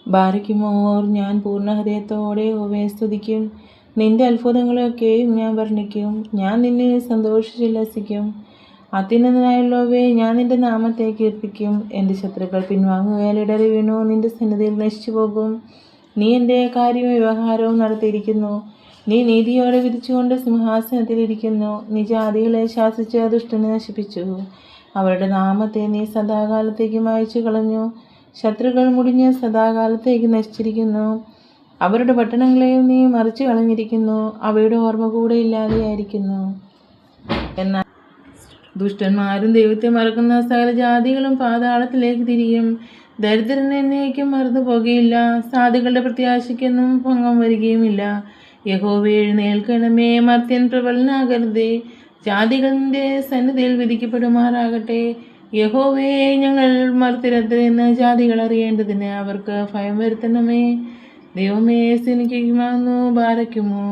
ബാരയ്ക്കുമോർ, ഞാൻ പൂർണ്ണ ഹൃദയത്തോടെ യഹോവയെ സ്തുതിക്കും. നിന്റെ അത്ഭുതങ്ങളൊക്കെയും ഞാൻ വർണ്ണിക്കും. ഞാൻ നിന്നെ സന്തോഷിച്ചുല്ലസിക്കും. അത്യുന്നതനായുള്ളവേ, ഞാൻ നിന്റെ നാമത്തെ കീർത്തിക്കും. എൻ്റെ ശത്രുക്കൾ പിൻവാങ്ങുകയാൽ ഇടറി വീണു നിന്റെ സന്നിധിയിൽ നശിച്ചു പോകും. നീ എൻ്റെ കാര്യവും വ്യവഹാരവും നടത്തിയിരിക്കുന്നു. നീ നീതിയോടെ വിധിച്ചുകൊണ്ട് സിംഹാസനത്തിലിരിക്കുന്നു. നീ ജാതികളെ ശാസിച്ച് ദുഷ്ടനെ നശിപ്പിച്ചു. അവരുടെ നാമത്തെ നീ സദാകാലത്തേക്ക് മായ്ച്ചു കളഞ്ഞു. ശത്രുക്കൾ മുടിഞ്ഞ് സദാകാലത്തേക്ക് നശിച്ചിരിക്കുന്നു. അവരുടെ പട്ടണങ്ങളെയും നീ മറിച്ചു കളഞ്ഞിരിക്കുന്നു. അവയുടെ ഓർമ്മ കൂടെ ഇല്ലാതെയായിരിക്കുന്നു. എന്നാൽ ദുഷ്ടന്മാരും ദൈവത്തെ മറക്കുന്ന സകല ജാതികളും പാതാളത്തിലേക്ക് തിരിയും. ദരിദ്രൻ എന്നേക്കും മറന്നു പോകുകയില്ല. സാധുക്കളുടെ പ്രത്യാശയ്ക്കൊന്നും ഭംഗം വരികയുമില്ല. യഹോവേ, എഴുന്നേൽക്കണമേ, മർത്യൻ പ്രബലനാകരുതേ. ജാതികളുടെ സന്നിധിയിൽ വിധിക്കപ്പെടുമാറാകട്ടെ. യഹോവേ, ഞങ്ങൾ മർത്യരത്രയെന്ന് ജാതികൾ അറിയേണ്ടതിന് അവർക്ക് ഭയം വരുത്തണമേ. ദൈവമേ, സ്തുതിക്കുമാകുന്നു. ബാരയ്ക്കുമോ.